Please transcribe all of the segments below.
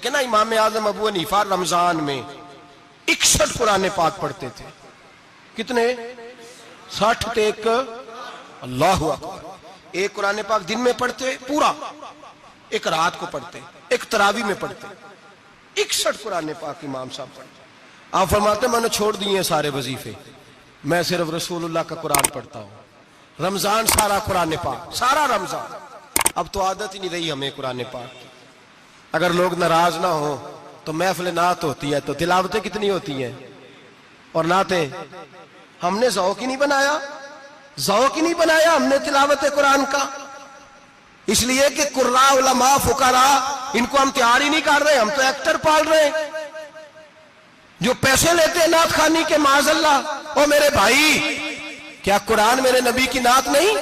देखे ना, इमाम आजम अबू हनीफा रमजान में 61 कुरान पाक पढ़ते थे। कितने? 60 थे एक। अल्लाहु अकबर। एक कुरान पाक दिन में पढ़ते पूरा, एक रात को पढ़ते, एक तरावी में पढ़ते। 61 कुरान पाक इमाम साहब पढ़ते। आप फरमाते मैंने छोड़ दिए सारे वजीफे, मैं सिर्फ रसूलुल्लाह का कुरान पढ़ता हूं। रमजान सारा कुरान पाक, सारा रमजान। अब तो आदत ही नहीं रही हमें कुरान पाक की। अगर लोग नाराज ना हो तो महफिल नात होती है तो तिलावतें कितनी होती हैं, और नाते हमने ज़ौक़ ही नहीं बनाया, ज़ौक़ ही नहीं बनाया हमने तिलावत कुरान का। इसलिए कि कुर्रा उलमा फुकरा इनको हम तैयार ही नहीं कर रहे, हम तो एक्टर पाल रहे हैं जो पैसे लेते हैं नात खानी के। माज़अल्लाह। ओ मेरे भाई, क्या कुरान मेरे नबी की नात नहीं?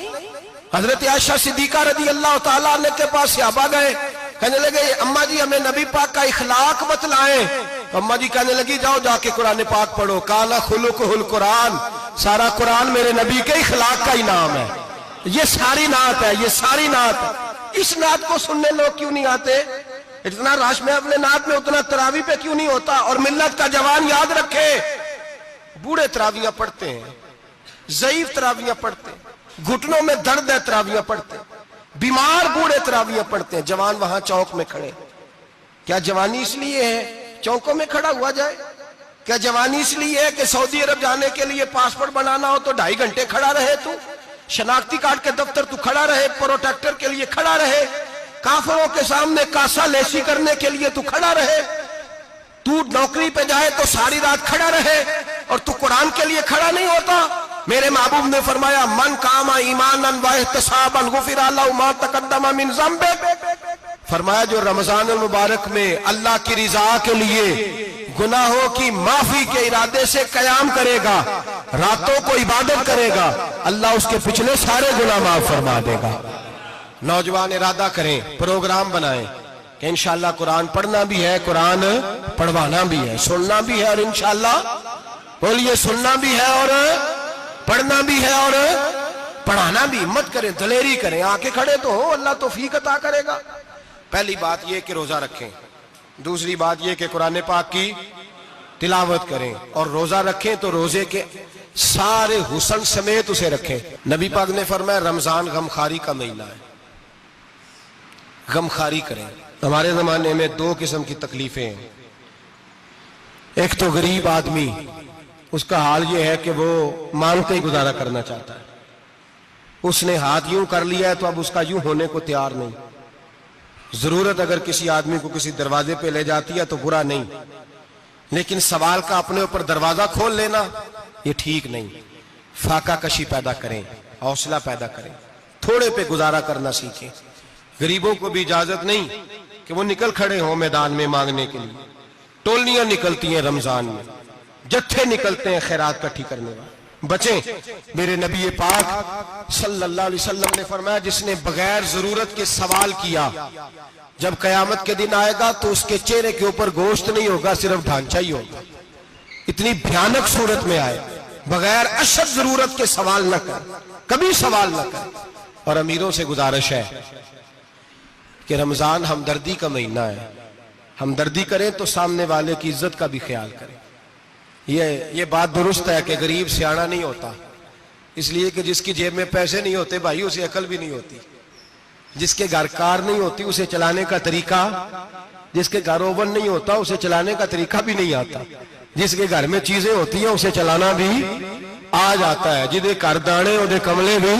हजरत आयशा सिद्दीका रज़ी अल्लाह ताला अन्हा के पास सहाबा गए, कहने लगे अम्मा जी हमें नबी पाक का इखलाक बतलाएं। तो अम्मा जी कहने लगी जाओ जाके कुरान पाक पढ़ो। काला खुलुकुहुल कुरान, सारा कुरान मेरे नबी के इखलाक का ही नाम है। ये सारी नात है, ये सारी नात है। इस नात को सुनने लोग क्यों नहीं आते? इतना रश में अपने नात में, उतना तरावी पे क्यों नहीं होता? और मिल्लत का जवान याद रखे, बूढ़े तरावियां पढ़ते हैं, ज़ईफ तरावियां पढ़ते हैं, घुटनों में दर्द है तरावियां पढ़ते हैं, बीमार बूढ़े तरावियां पढ़ते हैं। जवान वहां चौक में खड़े। क्या जवानी इसलिए है चौकों में खड़ा हुआ जाए? क्या जवानी इसलिए है कि सऊदी अरब जाने के लिए पासपोर्ट बनाना हो तो 2.5 घंटे खड़ा रहे तू? शनाख्ती कार्ड के दफ्तर तू खड़ा रहे, प्रोटेक्टर के लिए खड़ा रहे, काफिरों के सामने कासा लेसी करने के लिए तू खड़ा रहे, तू नौकरी पे जाए तो सारी रात खड़ा रहे, और तू कुरान के लिए खड़ा नहीं होता? मेरे महबूब ने फरमाया मन कामा ईमानन व इहतिसाबन गुफिरा लहु मा तक़द्दम मिन ज़ंबि। फरमाया जो रमजान मुबारक में अल्लाह की रिजा के लिए गुनाहों की माफी के इरादे से कयाम करेगा, रातों को इबादत करेगा, अल्लाह उसके पिछले सारे गुनाह माफ फरमा देगा। नौजवान इरादा करें, प्रोग्राम बनाएं कि इंशाअल्लाह कुरान पढ़ना भी है, कुरान पढ़वाना भी है, सुनना भी है, और इंशाअल्लाह बोलिए सुनना भी है और पढ़ना भी है और पढ़ाना भी। हिम्मत करें, दलेरी करें, आके खड़े तो हो, अल्लाह तौफीक अता करेगा। पहली बात यह कि रोजा रखें, दूसरी बात यह कि कुरान पाक की तिलावत करें, और रोजा रखें तो रोजे के सारे हुस्न समेत उसे रखें। नबी पाक ने फरमाया रमजान गमखारी का महीना है, गमखारी करें। हमारे जमाने में 2 किस्म की तकलीफें हैं। एक तो गरीब आदमी, उसका हाल यह है कि वो मांगते ही गुजारा करना चाहता है, उसने हाथ यूं कर लिया है तो अब उसका यूं होने को तैयार नहीं। जरूरत अगर किसी आदमी को किसी दरवाजे पे ले जाती है तो बुरा नहीं, लेकिन सवाल का अपने ऊपर दरवाजा खोल लेना ये ठीक नहीं। फाका कशी पैदा करें, हौसला पैदा करें, थोड़े पे गुजारा करना सीखें। गरीबों को भी इजाजत नहीं कि वो निकल खड़े हों मैदान में मांगने के लिए। टोलियां निकलती हैं रमजान में, जत्थे निकलते हैं खैरात इकट्ठी करने वाले। बचें। मेरे नबी पाक सल्लल्लाहु अलैहि वसल्लम ने फरमाया जिसने बगैर जरूरत के सवाल किया, जब कयामत के दिन आएगा तो उसके चेहरे के ऊपर गोश्त नहीं होगा, सिर्फ ढांचा ही होगा। इतनी भयानक सूरत में आए, बगैर अशद जरूरत के सवाल न कर, कभी सवाल न कर। और अमीरों से गुजारिश है कि रमजान हमदर्दी का महीना है, हमदर्दी करें तो सामने वाले की इज्जत का भी ख्याल करें। ये बात दुरुस्त है कि गरीब सियाना नहीं होता, इसलिए कि जिसकी जेब में पैसे नहीं होते भाई उसे अकल भी नहीं होती। जिसके घर कार नहीं होती उसे चलाने का तरीका, जिसके घर ओवन नहीं होता उसे चलाने का तरीका भी नहीं आता। जिसके घर में चीजें होती हैं उसे चलाना भी आ जाता है। जिदे घर दाने उदे कमले भी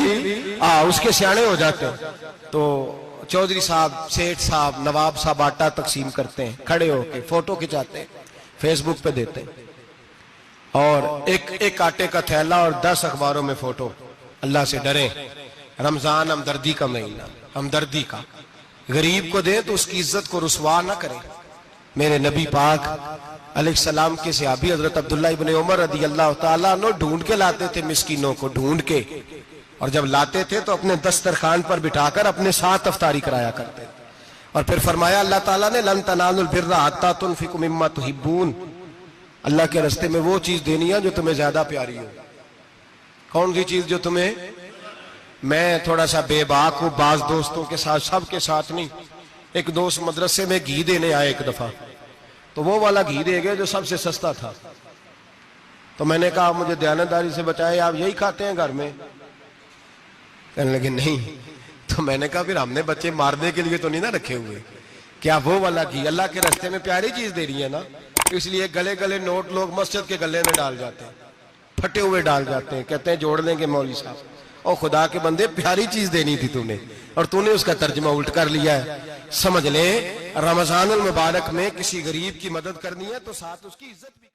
उसके सियाने हो जाते हैं। तो चौधरी साहब, सेठ साहब, नवाब साहब आटा तकसीम करते हैं, खड़े होके फोटो खिंचाते हैं, फेसबुक पे देते हैं, और एक आटे का थैला और 10 अखबारों में फोटो। अल्लाह से डरें। रमजान हमदर्दी का महीना, हमदर्दी का। गरीब को दें तो उसकी इज्जत को रुसवा ना करें। मेरे नबी पाक अलैहिस्सलाम के सहाबी हजरत अब्दुल्ला इब्ने उमर रदी अल्लाह ताला अन्हु ढूंढ के लाते थे मिस्कीनों को, ढूंढ के, और जब लाते थे तो अपने दस्तरखान पर बिठाकर अपने साथ अफ्तारी कराया करते। और फिर फरमाया अल्लाह ताला ने लन तनालुल बिर्रा हत्ता तुनफिकु मिम्मा तुहिब्बून, अल्लाह के रास्ते में वो चीज देनी है जो तुम्हें ज्यादा प्यारी हो। कौन सी चीज जो तुम्हें, मैं थोड़ा सा बेबाक हूं बाज दोस्तों के साथ, सबके साथ नहीं, एक दोस्त मदरसे में घी देने आए एक दफा, तो वो वाला घी दे गए जो सबसे सस्ता था। तो मैंने कहा आप मुझे दयानतदारी से बताएं, आप यही खाते हैं घर में? कहने लगे नहीं। तो मैंने कहा फिर हमने बच्चे मारने के लिए तो नहीं ना रखे हुए, क्या वो वाला घी अल्लाह के रास्ते में प्यारी चीज दे रही है ना, इसलिए गले गले नोट लोग मस्जिद के गले में डाल जाते हैं, फटे हुए डाल जाते हैं, कहते हैं जोड़ लेंगे मौलवी साहब। और खुदा के बंदे प्यारी चीज देनी थी तूने और तूने उसका तर्जमा उल्ट कर लिया है। समझ ले रमजानुल मुबारक में किसी गरीब की मदद करनी है तो साथ उसकी इज्जत भी